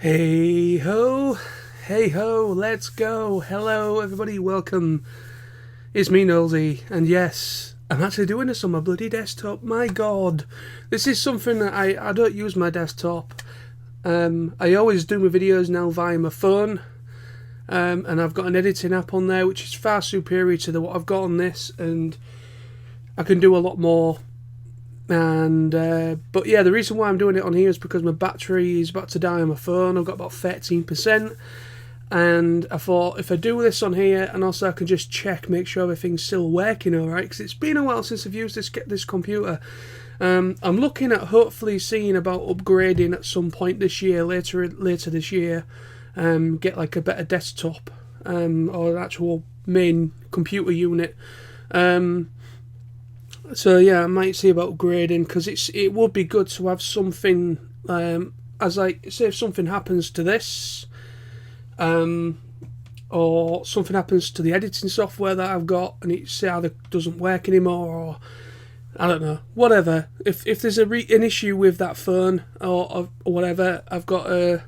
Hey ho, let's go. Hello everybody, welcome. It's me, Nolsey, and yes, I'm actually doing this on my bloody desktop. My god, this is something that I don't use my desktop. I always do my videos now via my phone, and I've got an editing app on there which is far superior to what I've got on this, and I can do a lot more. And but yeah, the reason why I'm doing it on here is because my battery is about to die on my phone. I've got about 13%, and I thought if I do this on here, and also I can just check, make sure everything's still working all right, because it's been a while since I've used this computer. I'm looking at hopefully seeing about upgrading at some point this year, later this year, get like a better desktop, or an actual main computer unit. So yeah, I might see about upgrading, because it would be good to have something, as like, say if something happens to this, or something happens to the editing software that I've got and it either doesn't work anymore, or I don't know, whatever. If there's an issue with that phone or whatever, I've got a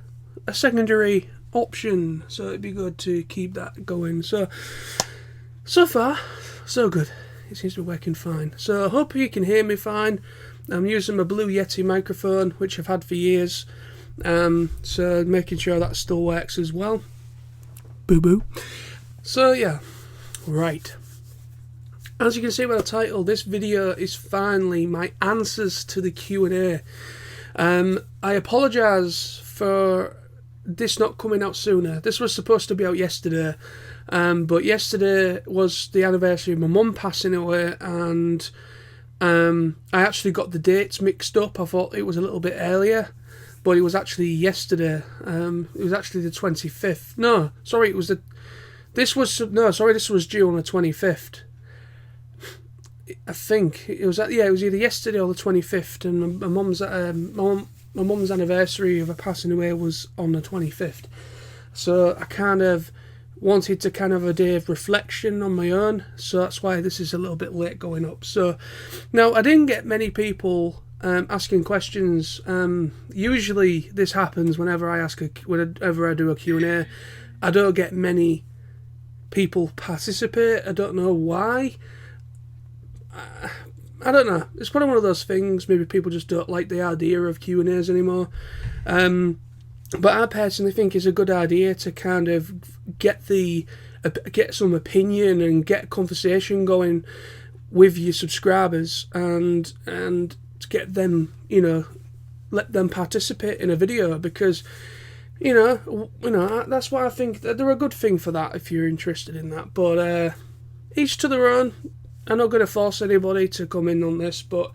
secondary option, so it'd be good to keep that going. So far, so good. It seems to be working fine. So I hope you can hear me fine. I'm using my Blue Yeti microphone, which I've had for years. So making sure that still works as well. Boo boo. So yeah, right. As you can see by the title, this video is finally my answers to the Q&A. I apologise for this not coming out sooner. This was supposed to be out yesterday. But yesterday was the anniversary of my mum passing away, and I actually got the dates mixed up. I thought it was a little bit earlier, but it was actually yesterday. It was actually the 25th. No, sorry, this was due on the 25th. I think it was it was either yesterday or the 25th, and my mum's anniversary of her passing away was on the 25th. So I kind of wanted to have a day of reflection on my own, so that's why this is a little bit late going up. So now, I didn't get many people asking questions. Usually this happens whenever I do a Q&A. I don't get many people participate. I don't know why. I don't know. It's probably one of those things. Maybe people just don't like the idea of Q&As anymore. But I personally think it's a good idea to kind of get some opinion and get conversation going with your subscribers, and to get them, let them participate in a video, because that's why I think that they're a good thing for that if you're interested in that. But each to their own. I'm not going to force anybody to come in on this, but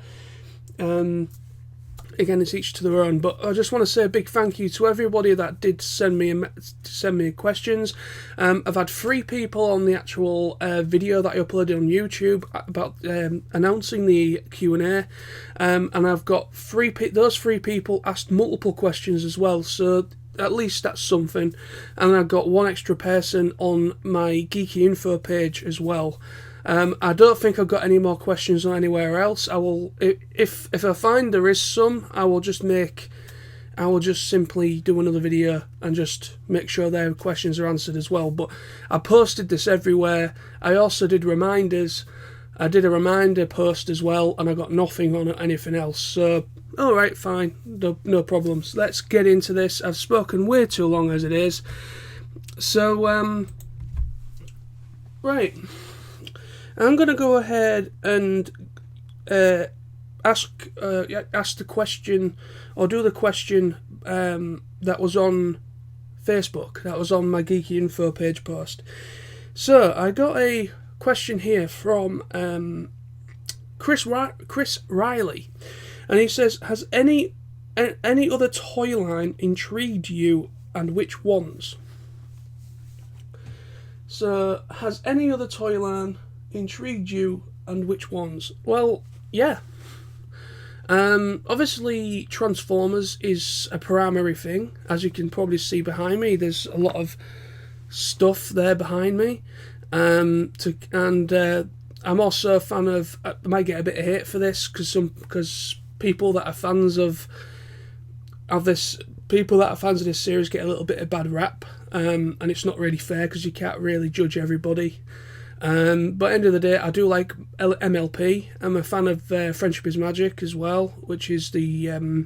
again, it's each to their own. But I just want to say a big thank you to everybody that did send me questions. I've had 3 people on the actual video that I uploaded on YouTube about announcing the Q&A, and I've got those 3 people asked multiple questions as well, so at least that's something. And I've got 1 extra person on my Geeky Info page as well. I don't think I've got any more questions on anywhere else. I will, if I find there is some, I will just simply do another video and just make sure their questions are answered as well. But I posted this everywhere. I also did reminders. I did a reminder post as well, and I got nothing on anything else. So, alright, fine, no problems. Let's get into this. I've spoken way too long as it is. So, right. I'm going to go ahead and ask the question, or do the question that was on Facebook, that was on my Geeky Info page post. So I got a question here from Chris Riley, and he says, has any other toy line intrigued you, and which ones? So, has any other toy line intrigued you, and which ones? Well, yeah. Obviously Transformers is a primary thing. As you can probably see behind me, there's a lot of stuff there behind me. I'm also a fan of, I might get a bit of hate for this, because people that are fans of have this people that are fans of this series get a little bit of bad rap, and it's not really fair because you can't really judge everybody. But end of the day, I do like MLP. I'm a fan of Friendship is Magic as well, which is the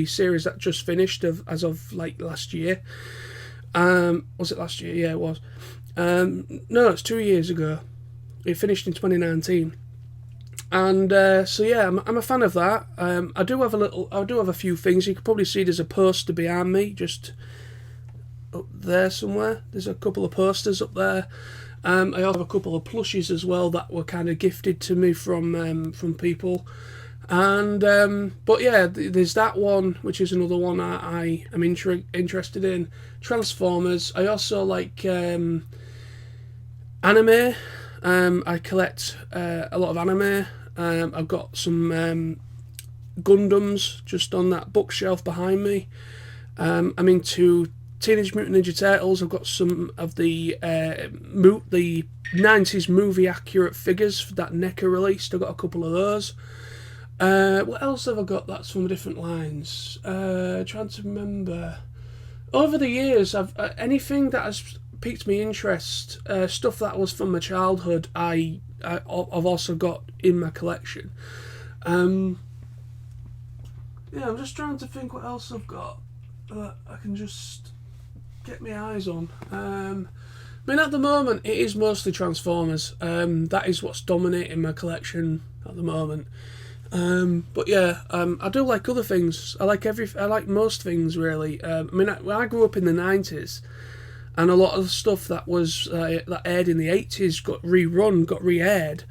series that just finished as of like last year. Was it last year? Yeah, it was. No, it's 2 years ago. It finished in 2019. And so yeah, I'm a fan of that. I do have a few things. You can probably see there's a poster behind me, just up there somewhere. There's a couple of posters up there. I also have a couple of plushies as well that were kind of gifted to me from people. And but yeah, there's that one, which is another one I am interested in. Transformers. I also like anime. I collect a lot of anime. I've got some Gundams just on that bookshelf behind me. I'm into Teenage Mutant Ninja Turtles. I've got some of the 90s movie accurate figures that NECA released. I've got a couple of those. What else have I got that's from different lines? Trying to remember. Over the years, anything that has piqued me interest, stuff that was from my childhood, I've also got in my collection. Yeah, I'm just trying to think what else I've got that I can just get my eyes on. I mean, at the moment, it is mostly Transformers. That is what's dominating my collection at the moment. But yeah, I do like other things. I like most things really. I mean, I grew up in the 90s, and a lot of the stuff that was that aired in the 80s got re-aired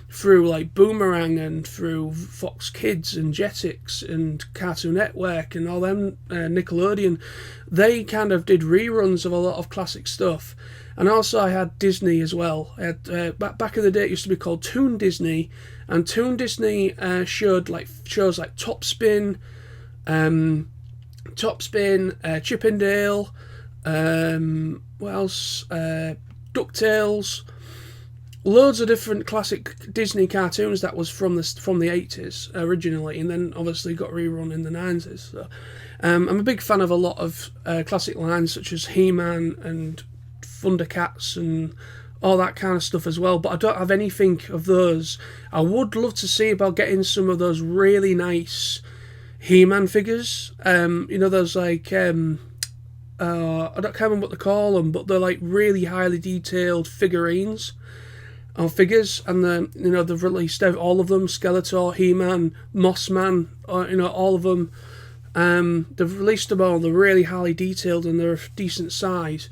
through like Boomerang and through Fox Kids and Jetix and Cartoon Network and all them, Nickelodeon. They kind of did reruns of a lot of classic stuff. And also I had Disney as well. I had back in the day it used to be called Toon Disney, and Toon Disney showed like shows like Top Spin, Chip 'n Dale, what else? DuckTales, loads of different classic Disney cartoons that was from the 80s originally, and then obviously got rerun in the 90s. So, I'm a big fan of a lot of classic lines such as He-Man and Thundercats and all that kind of stuff as well, but I don't have anything of those. I would love to see about getting some of those really nice He-Man figures. Those like I can't remember what they call them, but they're like really highly detailed figurines or figures, and they've released all of them: Skeletor, He-Man, Mossman, all of them. They've released them all. They're really highly detailed and they're a decent size.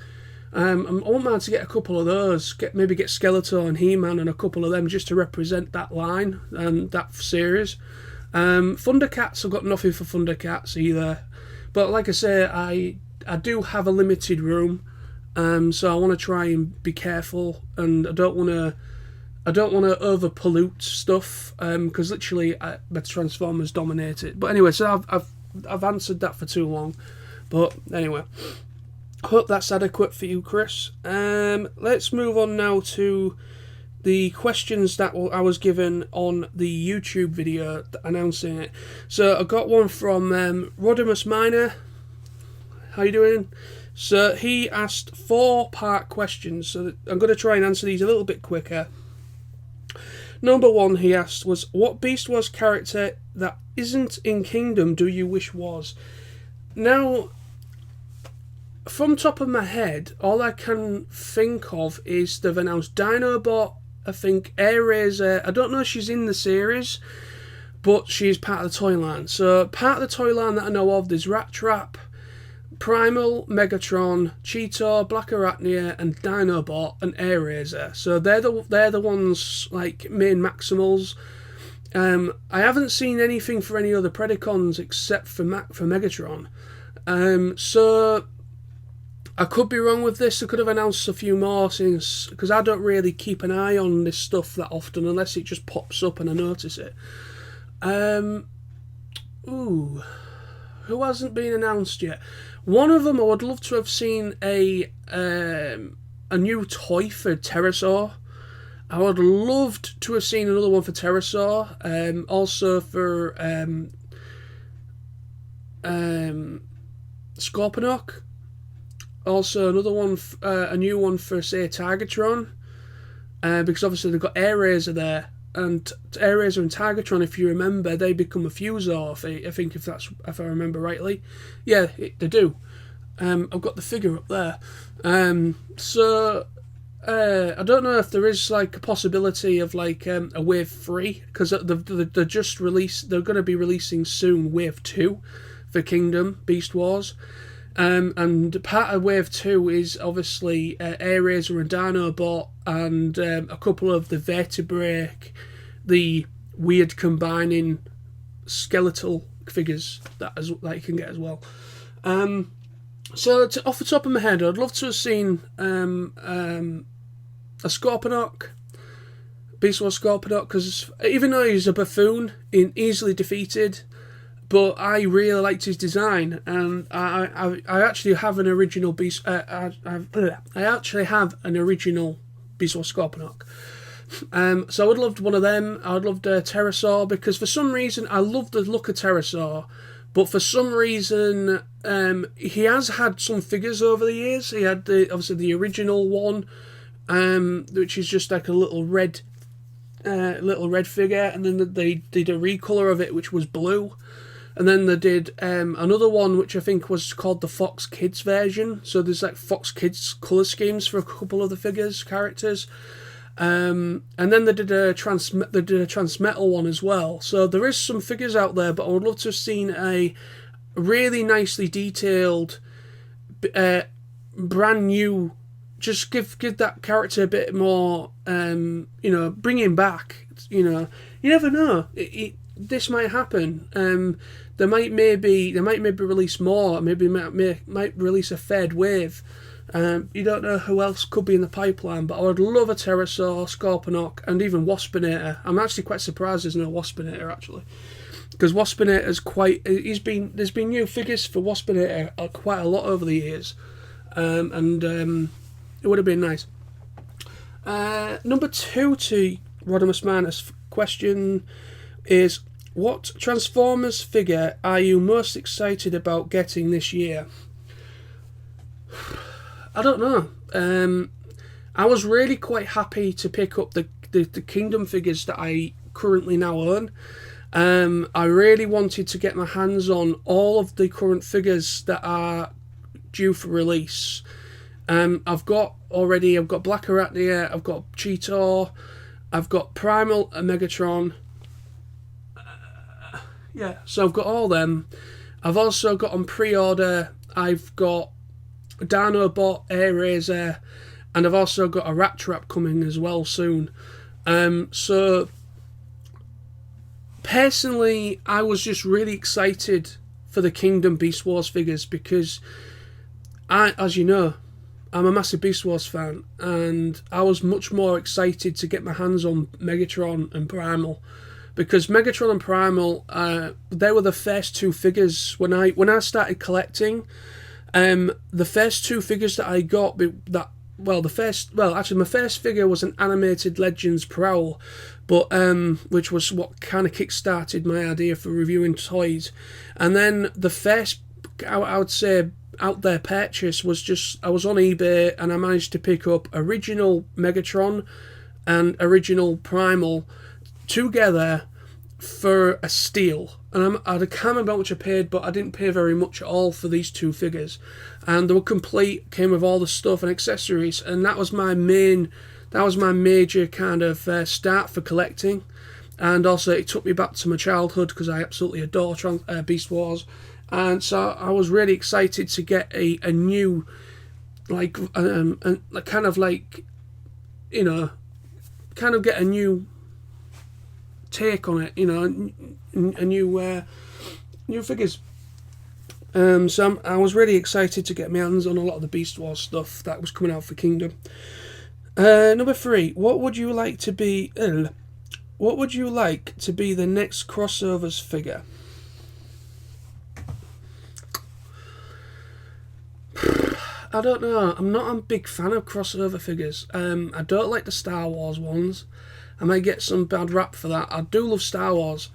I wouldn't mind to get a couple of those. Maybe get Skeletor and He-Man and a couple of them just to represent that line and that series. Thundercats, I've got nothing for Thundercats either. But like I say, I do have a limited room, so I want to try and be careful, and I don't want to over pollute stuff, because literally the Transformers dominate it. But anyway, so I've answered that for too long. But anyway, I hope that's adequate for you, Chris. Let's move on now to the questions that I was given on the YouTube video announcing it. So I got one from Rodimus Minor. How you doing? So he asked 4-part questions, so I'm going to try and answer these a little bit quicker. Number 1 he asked was, what Beast Wars character that isn't in Kingdom do you wish was? Now, from top of my head, all I can think of is they've announced Dinobot, I think Airazor. I don't know if she's in the series, but she's part of the toy line. So part of the toy line that I know of, there's Rat Trap, Primal, Megatron, Cheetor, Black Arachnia, and Dinobot, and Airazor. So they're the ones like main Maximals. I haven't seen anything for any other Predacons except for Megatron. So I could be wrong with this. I could have announced a few more since, because I don't really keep an eye on this stuff that often unless it just pops up and I notice it. Who hasn't been announced yet? One of them I would love to have seen a new toy for Pterosaur. I would have loved to have seen another one for Pterosaur. Also for Scorponok. Also another one, a new one for say Tigatron, because obviously they've got Air-Razor there, and Air-Razor and Tigatron, if you remember, they become a Fusor. I think if I remember rightly, yeah, they do. I've got the figure up there. So I don't know if there is like a possibility of like a Wave 3, because they're just released. They're going to be releasing soon Wave 2 for Kingdom Beast Wars. And part of Wave 2 is obviously Air-Razor and Dinobot, and a couple of the vertebrae, the weird combining skeletal figures that you can get as well. So off the top of my head, I'd love to have seen a Scorponok, Beast Wars Scorponok, because even though he's a buffoon and easily defeated, but I really liked his design, and I actually have an original Beast. I actually have an original Beast Wars Scorponok. So I would have loved one of them. I would have loved Pterosaur, because for some reason I love the look of Pterosaur, but for some reason he has had some figures over the years. He had obviously the original one, which is just like a little red figure, and then they did a recolor of it, which was blue. And then they did another one, which I think was called the Fox Kids version. So there's like Fox Kids colour schemes for a couple of the characters. And then they did a Transmetal one as well. So there is some figures out there, but I would love to have seen a really nicely detailed, brand new. Just give that character a bit more, bring him back. You never know. This might happen. They might maybe release more. Maybe might release a third wave. You don't know who else could be in the pipeline, but I would love a Pterosaur, Scorponok, and even Waspinator. I'm actually quite surprised there's no Waspinator actually, because Waspinator's there's been new figures for Waspinator quite a lot over the years, and it would have been nice. Number 2 to Rodimus Manus question is, what Transformers figure are you most excited about getting this year? I don't know. I was really quite happy to pick up the Kingdom figures that I currently now own. I really wanted to get my hands on all of the current figures that are due for release. I've got Black Arachnia, I've got Cheetor, I've got Primal and Megatron. So I've got all them. I've also got on pre-order, I've got Dinobot, Air-Razor, and I've also got a Rat Trap coming as well soon. So personally, I was just really excited for the Kingdom Beast Wars figures, because as you know, I'm a massive Beast Wars fan, and I was much more excited to get my hands on Megatron and Primal, because Megatron and Primal, they were the first two figures when I started collecting. The first two figures that I got, my first figure was an animated Legends Prowl, but which was what kind of kick-started my idea for reviewing toys. And then the first, I would say, out there purchase was just, I was on eBay and I managed to pick up original Megatron and original Primal together for a steal. And I can't remember how much I paid, but I didn't pay very much at all for these two figures. And they were complete, came with all the stuff and accessories, and that was my major kind of start for collecting. And also it took me back to my childhood, because I absolutely adore Beast Wars. And so I was really excited to get a new, like, kind of like, kind of get a new take on it, a new figures. So I was really excited to get my hands on a lot of the Beast Wars stuff that was coming out for Kingdom. Number 3, what would you like to be the next crossovers figure? I don't know. I'm not a big fan of crossover figures. I don't like the Star Wars ones. I might get some bad rap for that. I do love Star Wars,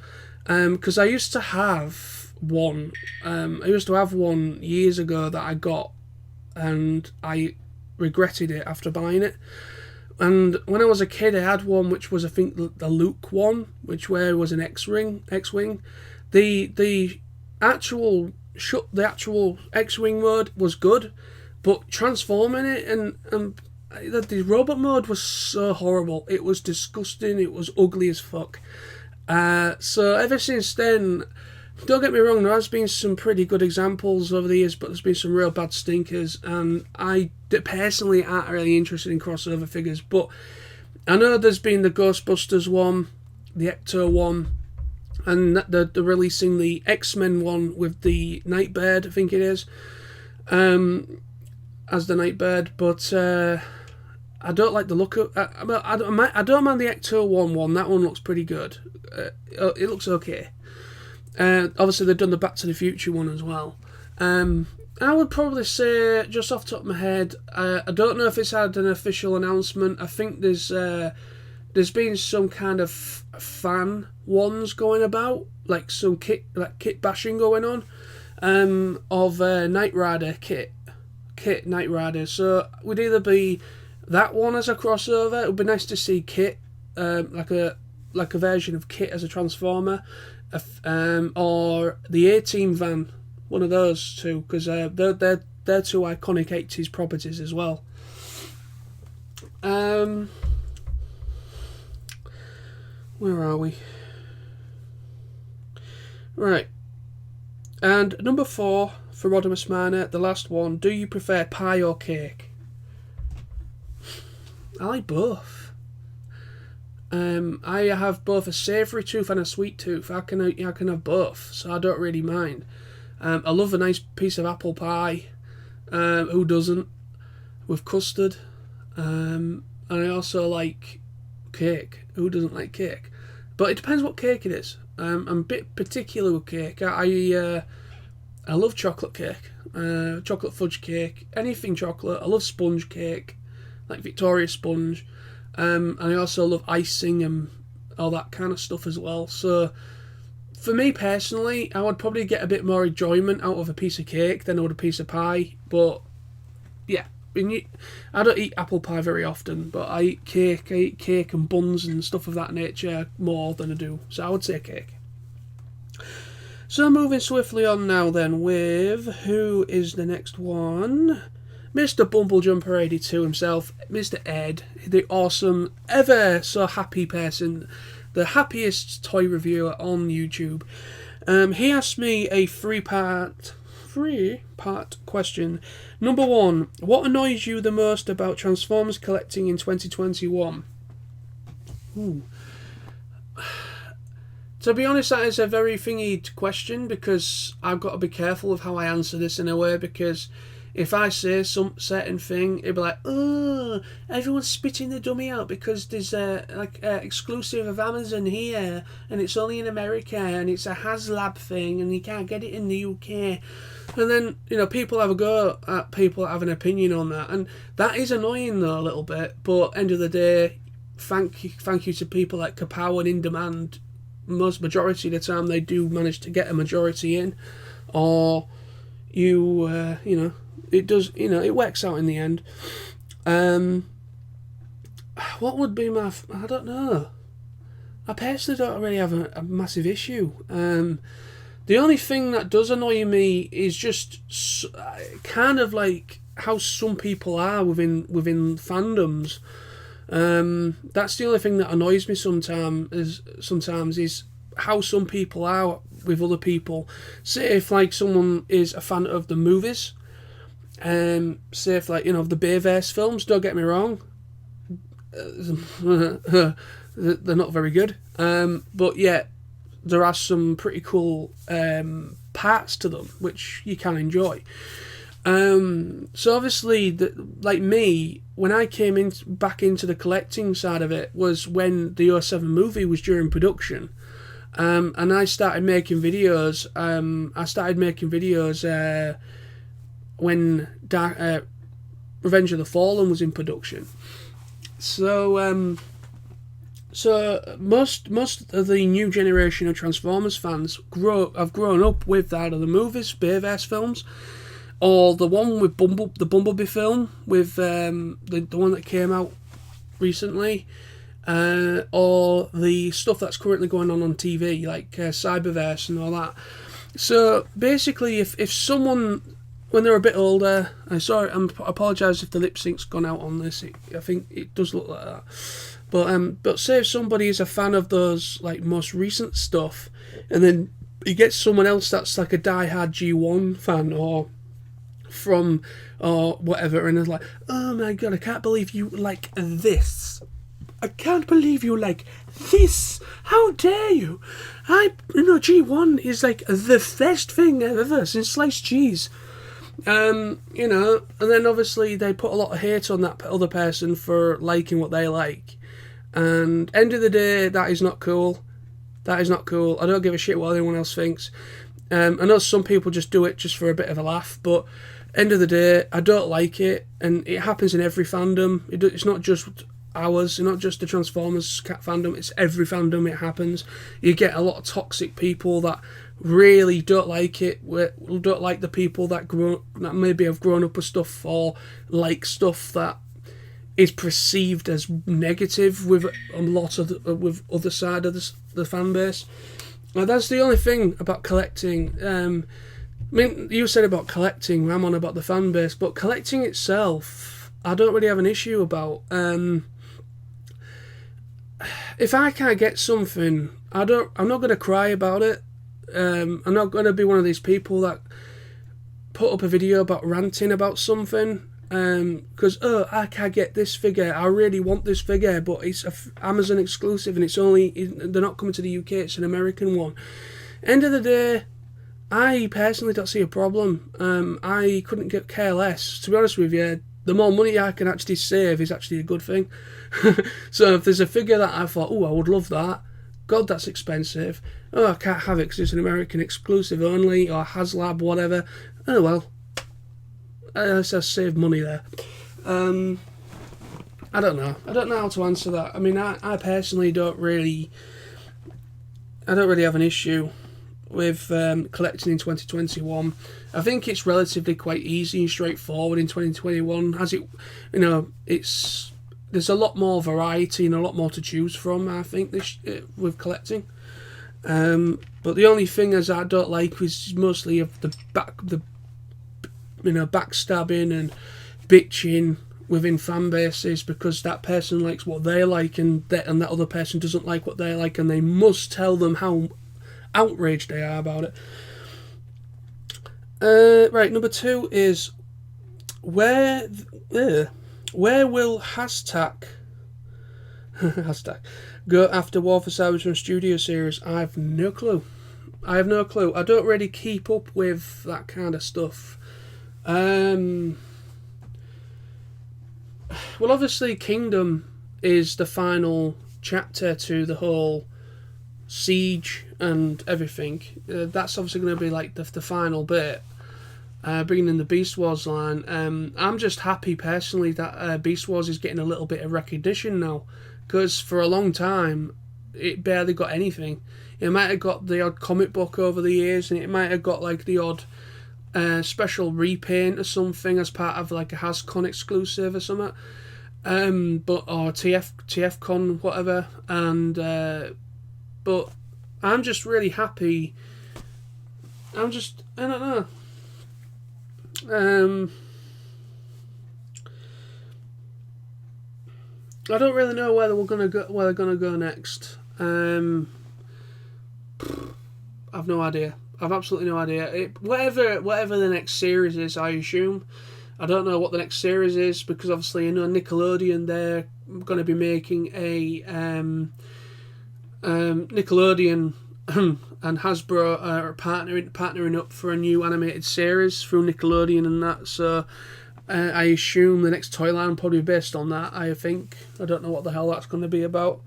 because I used to have one. I used to have one years ago that I got, and I regretted it after buying it. And when I was a kid, I had one which was, I think, the Luke one, which was an X-wing. The actual X-wing mode was good, but transforming it and the robot mode was so horrible. It was disgusting. It was ugly as fuck. So ever since then, don't get me wrong, there has been some pretty good examples over the years, but there's been some real bad stinkers, and I personally aren't really interested in crossover figures. But I know there's been the Ghostbusters one, the Ecto one, and they're releasing the X-Men one with the Nightbird, I think it is, as the Nightbird. But I don't like the look of. I don't mind the Ecto one. That one looks pretty good. It looks okay. Obviously, they've done the Back to the Future one as well. I would probably say, just off the top of my head, I don't know if it's had an official announcement. I think there's been some kind of fan ones going about, like some kit bashing going on, of Knight Rider kit Knight Rider. So it would either be that one as a crossover. It would be nice to see Kit, like a version of Kit as a Transformer, or the A-Team van, one of those two, because they're two iconic 80s properties as well. Where are we? Right. And number 4 for Rodimus Minor, the last one. Do you prefer pie or cake? I like both. I have both a savoury tooth and a sweet tooth. I can have both, so I don't really mind. I love a nice piece of apple pie. Who doesn't? With custard. And I also like cake. Who doesn't like cake? But it depends what cake it is. I'm a bit particular with cake. I love chocolate cake. Chocolate fudge cake. Anything chocolate. I love sponge cake, like Victoria sponge. And I also love icing and all that kind of stuff as well. So, for me personally, I would probably get a bit more enjoyment out of a piece of cake than I would a piece of pie. But, yeah, I don't eat apple pie very often, but I eat cake and buns and stuff of that nature more than I do. So I would say cake. So moving swiftly on now then with who is the next one? Mr. Bumblejumper 82 himself, Mr. Ed, the awesome, ever so happy person, the happiest toy reviewer on YouTube. He asked me a three-part question. Number 1, what annoys you the most about Transformers collecting in 2021? To be honest, that is a very thingy question, because I've got to be careful of how I answer this in a way, because if I say some certain thing, it'd be like, oh, everyone's spitting the dummy out because there's exclusive of Amazon here, and it's only in America, and it's a HasLab thing, and you can't get it in the UK. And then, people have a go at people that have an opinion on that, and that is annoying though a little bit. But end of the day, thank you to people like Kapow and In Demand. Majority of the time, they do manage to get a majority in, or it does, it works out in the end. What would be I don't know. I personally don't really have a massive issue. The only thing that does annoy me is just kind of like how some people are within fandoms. That's the only thing that annoys me sometimes is how some people are with other people. Say if like someone is a fan of the movies, say if like the Bayverse films, don't get me wrong, they're not very good, but yeah, there are some pretty cool parts to them which you can enjoy. So obviously, like me, when I came back into the collecting side of it was when the 07 movie was during production, and I started making videos. When Revenge of the Fallen was in production. So So most of the new generation of Transformers fans have grown up with either the movies, Bayverse films, or the one with the Bumblebee film with the one that came out recently, or the stuff that's currently going on TV, like Cyberverse and all that. So basically, if someone, when they're a bit older, I apologise if the lip sync's gone out on this. I think it does look like that. But say if somebody is a fan of those like most recent stuff, and then you get someone else that's like a diehard G1 fan or from or whatever, and is like, oh my god, I can't believe you like this. I can't believe you like this. How dare you? G1 is like the best thing ever since sliced cheese. And then obviously they put a lot of hate on that other person for liking what they like. And end of the day, that is not cool. That is not cool. I don't give a shit what anyone else thinks. I know some people just do it just for a bit of a laugh, but end of the day, I don't like it, and it happens in every fandom. It's not just ours, it's not just the Transformers fandom, it's every fandom it happens. You get a lot of toxic people that really don't like it, don't like the people that maybe have grown up with stuff or like stuff that is perceived as negative with a lot of with other side of the fan base. Now that's the only thing about collecting. I mean, you said about collecting, I'm on about the fan base, but collecting itself, I don't really have an issue about. If I can't get something, I'm not going to cry about it. I'm not going to be one of these people that put up a video about ranting about something. Because I can't get this figure, I really want this figure, but it's a Amazon exclusive and they're not coming to the UK, it's an American one. End of the day, I personally don't see a problem. I couldn't care less. To be honest with you, the more money I can actually save is actually a good thing. So if there's a figure that I thought, I would love that, God, that's expensive, I can't have it because it's an American exclusive only, or HasLab, whatever, oh well, I saved money there. I don't know how to answer that. I mean, I personally don't really have an issue with collecting in 2021. I think it's relatively quite easy and straightforward in 2021, as there's a lot more variety and a lot more to choose from, I think, with collecting. But the only thing as I don't like is mostly of the backstabbing and bitching within fan bases, because that person likes what they like and that other person doesn't like what they like, and they must tell them how outraged they are about it. Right, number 2 is where will hashtag go after War for Cybertron Studio Series? I have no clue. I don't really keep up with that kind of stuff. Well, obviously Kingdom is the final chapter to the whole siege and everything. That's obviously going to be like the final bit, bringing in the Beast Wars line. I'm just happy personally that Beast Wars is getting a little bit of recognition now, because for a long time it barely got anything. It might have got the odd comic book over the years, and it might have got like the odd special repaint or something as part of like a HasCon exclusive or something, or TFCon, whatever. And but I'm just really happy. I don't know. I don't really know where they're gonna go next. I've no idea. I've absolutely no idea. Whatever the next series is, I assume. I don't know what the next series is, because obviously Nickelodeon, they're going to be making a Nickelodeon and Hasbro are partnering up for a new animated series through Nickelodeon and that. So I assume the next toy line will probably be based on that. I think. I don't know what the hell that's going to be about.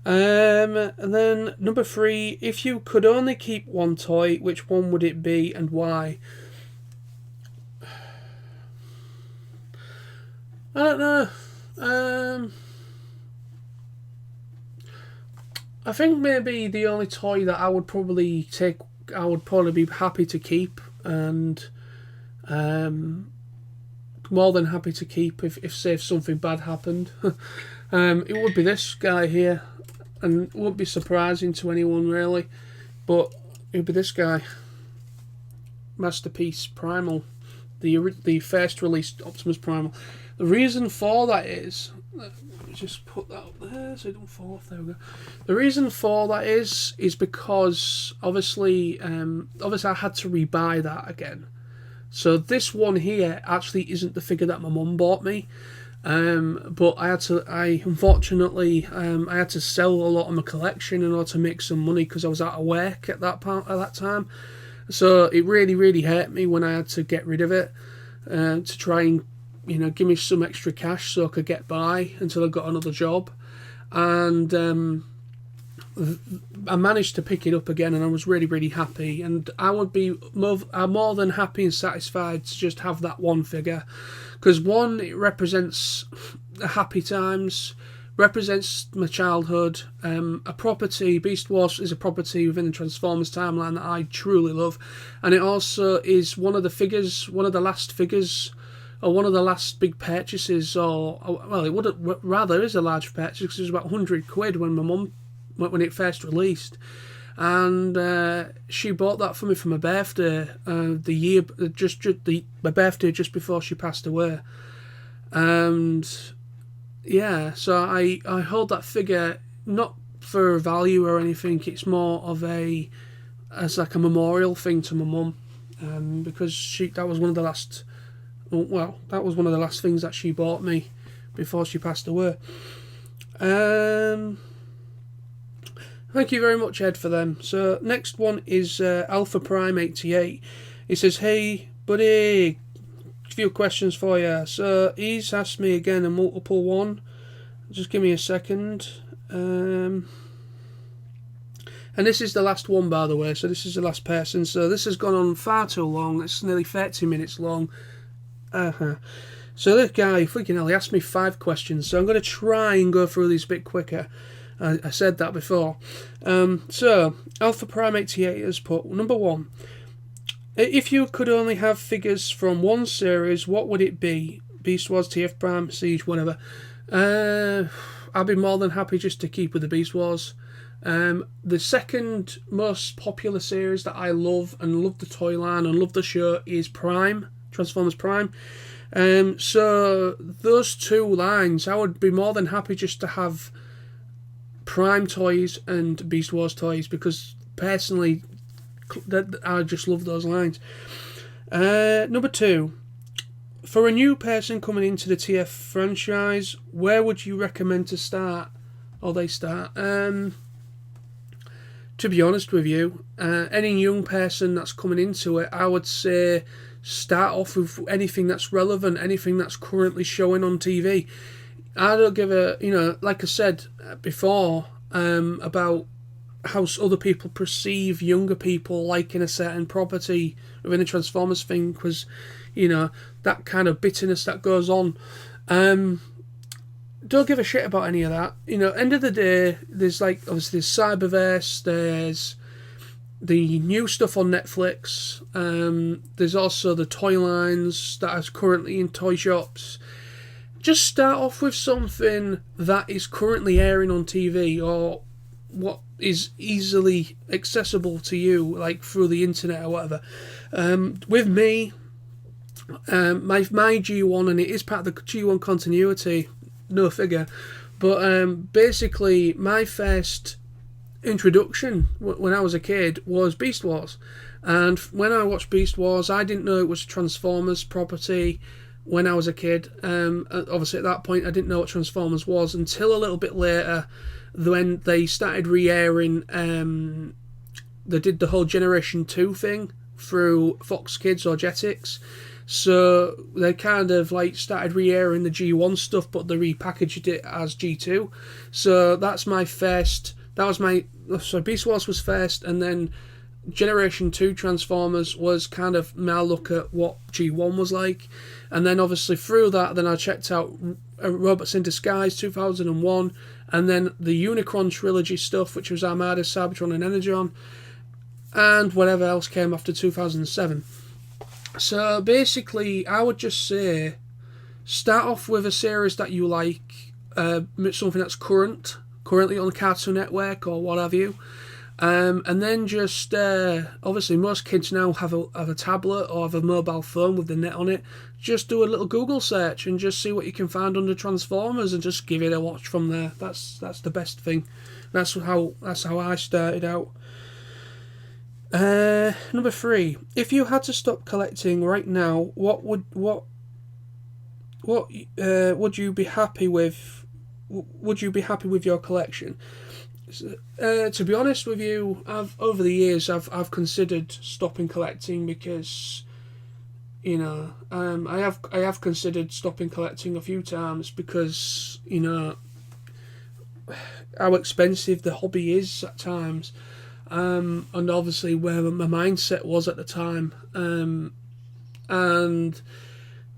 And then number 3, if you could only keep one toy, which one would it be and why? I don't know. I think maybe the only toy that I would probably be happy to keep, and more than happy to keep if say if something bad happened. It would be this guy here, and it wouldn't be surprising to anyone really, but it would be this guy, Masterpiece Primal, the first released Optimus Primal. The reason for that is, let me just put that up there so it don't fall off. There we go. The reason for that is because obviously I had to rebuy that again. So this one here actually isn't the figure that my mum bought me, but I had to sell a lot of my collection in order to make some money because I was out of work at that time. So it really, really hurt me when I had to get rid of it to try and give me some extra cash so I could get by until I got another job. And I managed to pick it up again, and I was really, really happy. And I'm more than happy and satisfied to just have that one figure, because one, it represents the happy times, represents my childhood. A property, Beast Wars is a property within the Transformers timeline that I truly love, and it also is one of the last figures, or one of the last big purchases, it is a large purchase because it was about £100 when my mum, when it first released, and she bought that for me for my birthday, my birthday just before she passed away, and yeah, so I hold that figure not for value or anything. It's more of as like a memorial thing to my mum, because that was one of the last things that she bought me before she passed away. Thank you very much, Ed, for them. So next one is Alpha Prime 88. He says, "Hey buddy, a few questions for you." So he's asked me again a multiple one. Just give me a second. And this is the last one, by the way. So this is the last person. So this has gone on far too long. It's nearly 30 minutes long. So this guy, freaking hell, he asked me 5 questions. So I'm going to try and go through these a bit quicker. I said that before. So Alpha Prime 88 has put, number 1. If you could only have figures from one series, what would it be? Beast Wars, TF Prime, Siege, whatever. I'd be more than happy just to keep with the Beast Wars. The second most popular series that I love, and love the toy line and love the show, is Prime, Transformers Prime. So those two lines, I would be more than happy just to have Prime toys and Beast Wars toys, because personally I just love those lines. Number 2, for a new person coming into the TF franchise, where would you recommend to start? To be honest with you, any young person that's coming into it, I would say start off with anything that's relevant, anything that's currently showing on TV. I don't give like I said before, about how other people perceive younger people liking a certain property within a Transformers thing, because, that kind of bitterness that goes on. Don't give a shit about any of that. End of the day, there's obviously there's Cyberverse, there's the new stuff on Netflix, there's also the toy lines that are currently in toy shops. Just start off with something that is currently airing on TV, or what is easily accessible to you, like through the internet or whatever. With me, my G1, and it is part of the G1 continuity, no figure, but basically my first introduction when I was a kid was Beast Wars, and when I watched Beast Wars, I didn't know it was Transformers property. When I was a kid, obviously at that point I didn't know what Transformers was until a little bit later, when they started re-airing. They did the whole Generation 2 thing through Fox Kids or Jetix, so they kind of started re-airing the G1 stuff, but they repackaged it as G2. So that's my first. That was my. So Beast Wars was first, and then Generation 2 Transformers was kind of my look at what G1 was like. And then obviously through that, then I checked out Robots in Disguise 2001, and then the Unicron trilogy stuff, which was Armada, Cybertron and Energon, and whatever else came after 2007. So basically, I would just say, start off with a series that you like, something that's currently on the Cartoon Network or what have you. And then just, obviously most kids now have a tablet or have a mobile phone with the net on it. Just do a little Google search and just see what you can find under Transformers and just give it a watch from there. That's the best thing. That's how I started out. Number 3. If you had to stop collecting right now, what would you be happy with? Would you be happy with your collection? To be honest with you, over the years I've considered stopping collecting because, you know, I have considered stopping collecting a few times because, you know, how expensive the hobby is at times, and obviously where my mindset was at the time,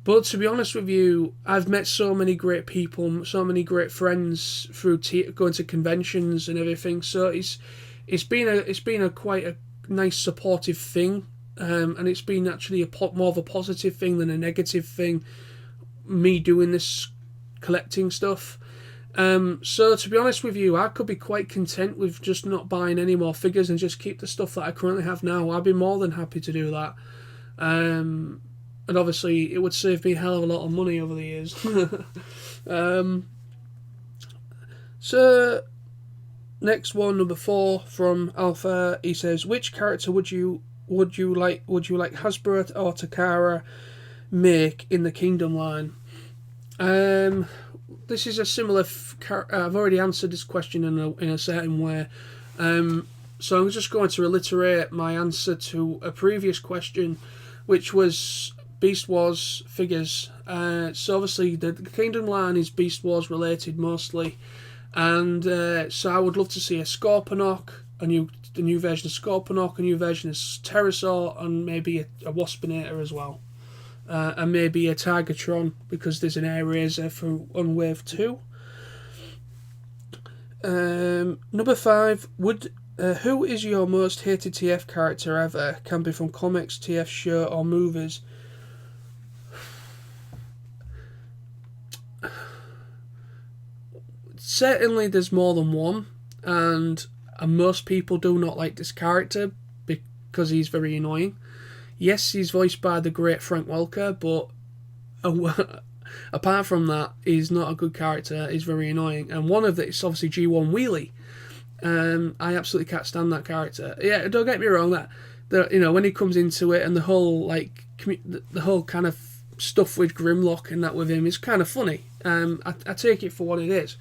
But to be honest with you, I've met so many great people, so many great friends through going to conventions and everything. So it's been a quite a nice supportive thing, and it's been actually more of a positive thing than a negative thing. Me doing this collecting stuff. So to be honest with you, I could be quite content with just not buying any more figures and just keep the stuff that I currently have now. I'd be more than happy to do that. And obviously, it would save me a hell of a lot of money over the years. So, next one, number 4 from Alpha. He says, "Which character would you like Hasbro or Takara make in the Kingdom line?" This is a similar. I've already answered this question in a certain way. So I'm just going to reiterate my answer to a previous question, which was Beast Wars figures. So obviously the Kingdom line is Beast Wars related mostly, and so I would love to see a Scorponok, a new version of Scorponok, a new version of Pterosaur, and maybe a Waspinator as well, and maybe a Tigatron because there's an Air Razor on Wave 2. Number 5, who is your most hated TF character ever? Can be from comics, TF show, or movies. Certainly there's more than one, and most people do not like this character because he's very annoying. Yes, he's voiced by the great Frank Welker, but apart from that, he's not a good character. He's very annoying, and one of it's obviously G1 Wheelie. I absolutely can't stand that character. Yeah, don't get me wrong. When he comes into it and the whole the whole kind of stuff with Grimlock and that with him is kind of funny. I take it for what it is,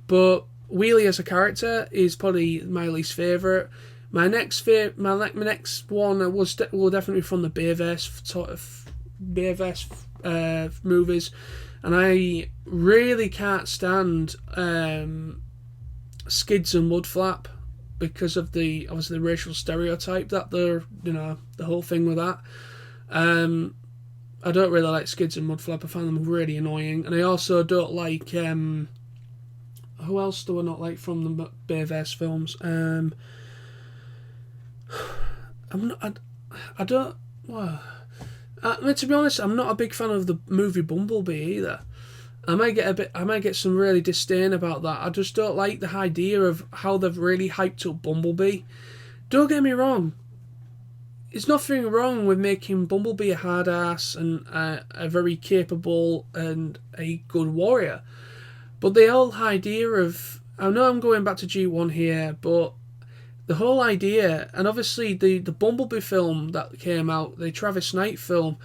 but Wheelie as a character is probably my least favourite. My next one will definitely from the Bayverse movies, and I really can't stand Skids and Mudflap because of the racial stereotype that the whole thing with that. I don't really like Skids and Mudflap. I find them really annoying, and I also don't like who else do I not like from the Bayverse films? To be honest, I'm not a big fan of the movie Bumblebee either. I might get some really disdain about that. I just don't like the idea of how they've really hyped up Bumblebee. Don't get me wrong. There's nothing wrong with making Bumblebee a hard ass and a very capable and a good warrior. But the whole idea of... I know I'm going back to G1 here, but the whole idea... And obviously the Bumblebee film that came out, the Travis Knight film,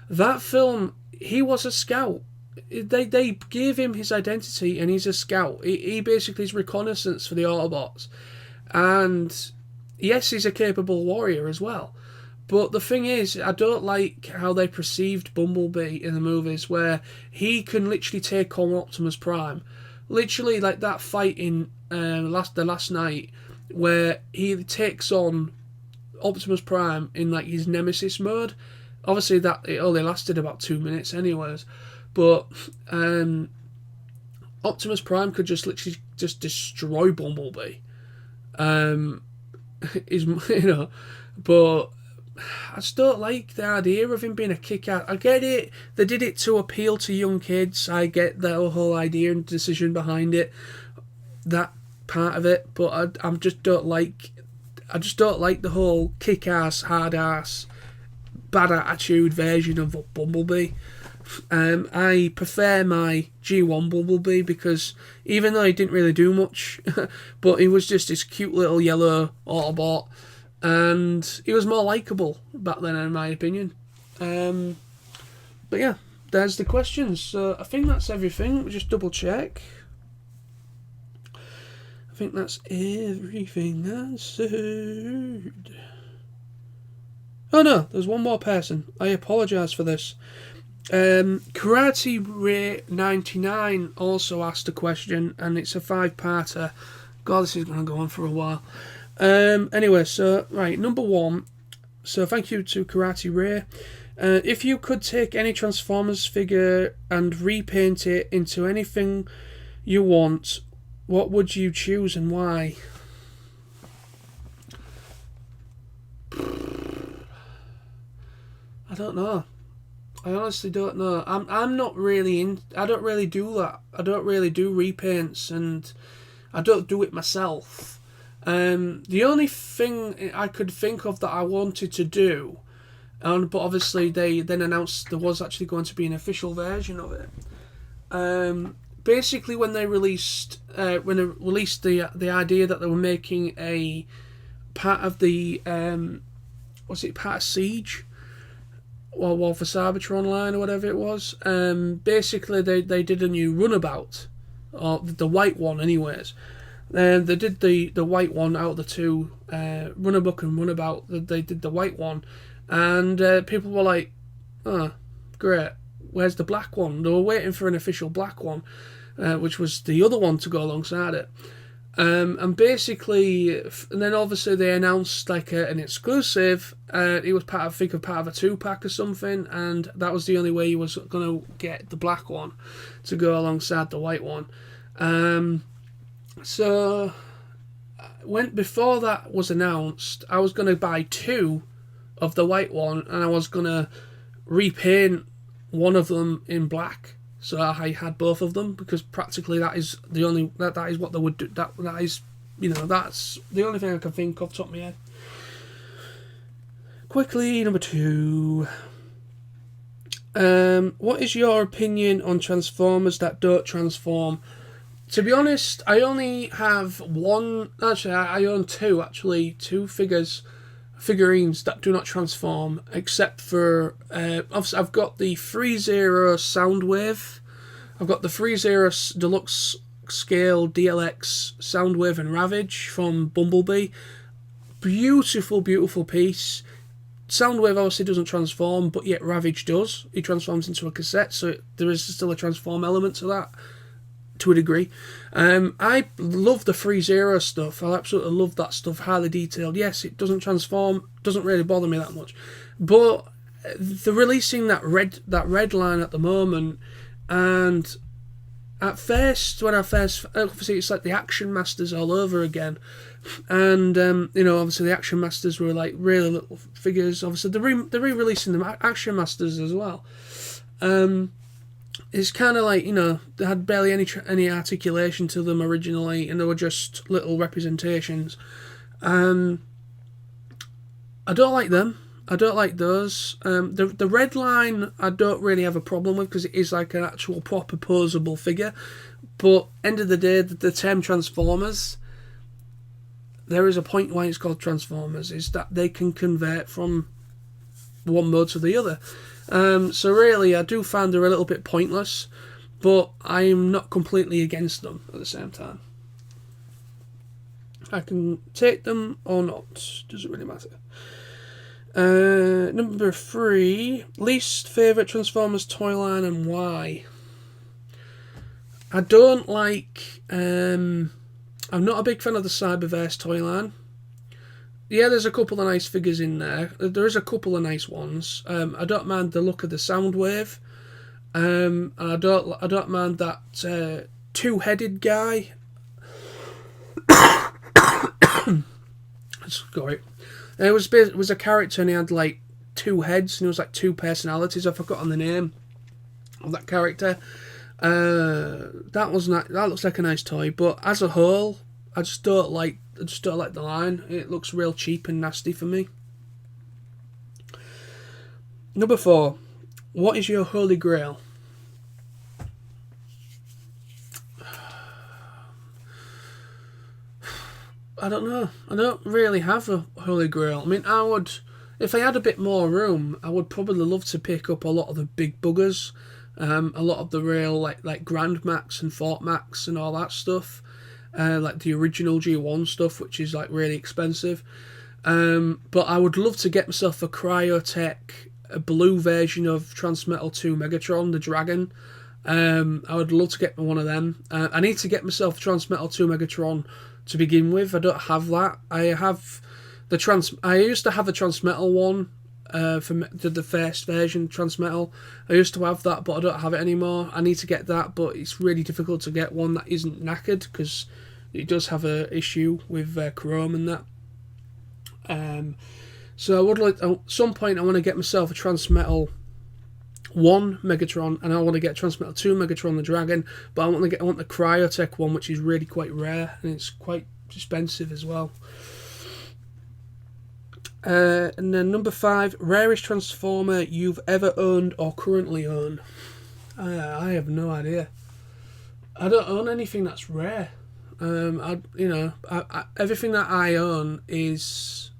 that film, he was a scout. They gave him his identity and he's a scout. He basically is reconnaissance for the Autobots. And yes, he's a capable warrior as well. But the thing is, I don't like how they perceived Bumblebee in the movies, where he can literally take on Optimus Prime. Literally, like that fight in the last night, where he takes on Optimus Prime in like his Nemesis mode. Obviously, that it only lasted about 2 minutes, anyways. But Optimus Prime could just literally just destroy Bumblebee. Is but I just don't like the idea of him being a kick-ass. I get it; they did it to appeal to young kids. I get the whole idea and decision behind it, that part of it. But I just don't like. I just don't like the whole kick-ass, hard-ass, bad attitude version of Bumblebee. I prefer my G1 Bumblebee because even though he didn't really do much, but he was just this cute little yellow Autobot, and he was more likeable back then, in my opinion. But yeah, there's the questions. So I think that's everything. We'll just double check. I think that's everything answered. Oh no, there's one more person. I apologise for this. Karate Ray 99 also asked a question, and it's a 5-parter. God, this is going to go on for a while. Anyway, so right, number 1. So thank you to Karate Ray. If you could take any Transformers figure and repaint it into anything you want, what would you choose and why? I don't know. I honestly don't know. I'm not really in. I don't really do that. I don't really do repaints, and I don't do it myself. The only thing I could think of that I wanted to do, but obviously they then announced there was actually going to be an official version of it. Basically, when they released the idea that they were making a part of the part of Siege. War for Cybertron line or whatever it was. Basically, they did a new runabout, or the white one, anyways. They did the white one out of the two, Runabout and Runabout. They did the white one, and people were like, "Oh, great! Where's the black one?" They were waiting for an official black one, which was the other one to go alongside it. And basically, and then obviously they announced like an exclusive. It was part of a 2-pack or something, and that was the only way he was going to get the black one to go alongside the white one. So before that was announced, I was going to buy 2 of the white one, and I was going to repaint one of them in black. So I had both of them because practically that is the only that is what they would do. That is, that's the only thing I can think of top of my head. Quickly, number 2. What is your opinion on Transformers that don't transform? To be honest, I only have one. Actually, I own 2. Actually, 2 figurines that do not transform, except for obviously I've got the Free-Zero Soundwave, I've got the Free-Zero Deluxe Scale DLX Soundwave and Ravage from Bumblebee. Beautiful piece. Soundwave obviously doesn't transform, but yet Ravage does. He transforms into a cassette, so there is still a transform element to that, to a degree. I love the Free-Zero stuff. I absolutely love that stuff, highly detailed. Yes, it doesn't transform, doesn't really bother me that much. But they're releasing that red line at the moment, and at first, obviously it's like the Action Masters all over again. And, obviously the Action Masters were like really little figures. Obviously they're re-releasing the Action Masters as well. It's kind of like, they had barely any articulation to them originally, and they were just little representations. I don't like them. I don't like those. The red line I don't really have a problem with because it is like an actual proper posable figure. But end of the day, the term Transformers, there is a point why it's called Transformers, is that they can convert from one mode to the other. So really, I do find they're a little bit pointless, but I'm not completely against them at the same time. I can take them or not, doesn't really matter. Number 3, least favourite Transformers toy line and why? I don't like, I'm not a big fan of the Cyberverse toy line. yeah, there's a couple of nice figures in there. There is a couple of nice ones. I don't mind the look of the Soundwave. And I don't mind that two-headed guy. Sorry. It was a character and he had like two heads and it was like two personalities. I've forgotten the name of that character. That looks like a nice toy, but as a whole, I just don't like the line. It looks real cheap and nasty for me. Number 4. What is your holy grail? I don't know. I don't really have a holy grail. I mean, if I had a bit more room, I would probably love to pick up a lot of the big buggers, a lot of the real like Grand Max and Fort Max and all that stuff, like the original G1 stuff, which is like really expensive. But I would love to get myself a Cryotech, a blue version of Transmetal 2 Megatron, the Dragon. I would love to get one of them. I need to get myself a Transmetal 2 Megatron to begin with. I don't have that. I used to have the Transmetal one from the first version, Transmetal. I used to have that, but I don't have it anymore. I need to get that, but it's really difficult to get one that isn't knackered because it does have a issue with chrome and that. So I would like, at some point I want to get myself a Transmetal 1 Megatron, and I want to get Transmetal 2 Megatron the Dragon, but I want the Cryotech one, which is really quite rare and it's quite expensive as well. And then number 5, rarest Transformer you've ever owned or currently own. I have no idea. I don't own anything that's rare. Everything that I own is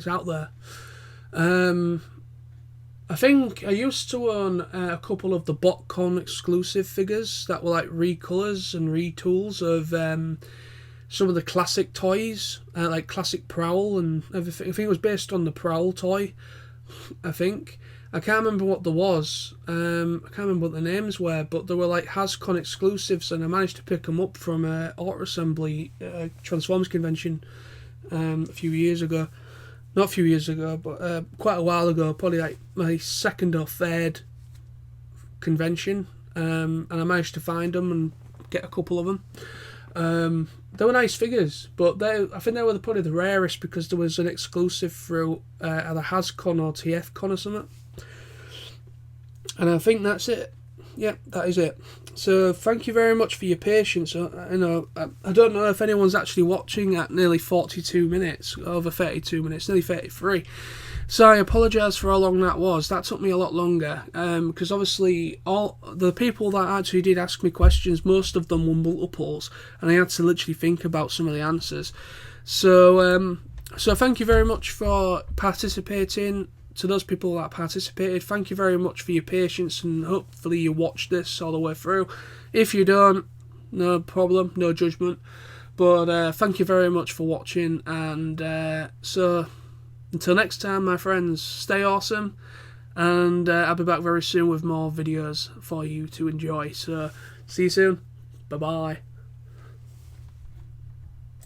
out there. I think I used to own a couple of the BotCon exclusive figures that were like recolours and retools of some of the classic toys, like classic Prowl and everything. I think it was based on the Prowl toy, I think. I can't remember what there was. I can't remember what the names were, but they were like HasCon exclusives, and I managed to pick them up from Auto Assembly Transformers convention a few years ago. Not a few years ago, but quite a while ago, probably like my second or third convention, and I managed to find them and get a couple of them. They were nice figures, but I think they were probably the rarest because there was an exclusive through either HasCon or TFCon or something. And I think that's it. Yeah, that is it. So thank you very much for your patience. I don't know if anyone's actually watching at nearly 42 minutes, over 32 minutes, nearly 33. So I apologise for how long that was. That took me a lot longer, because obviously all the people that actually did ask me questions, most of them were multiples, and I had to literally think about some of the answers. So thank you very much for participating. To those people that participated, thank you very much for your patience, and hopefully you watched this all the way through. If you don't, no problem, no judgment. But thank you very much for watching, and so until next time, my friends, stay awesome, and I'll be back very soon with more videos for you to enjoy. So see you soon. Bye bye.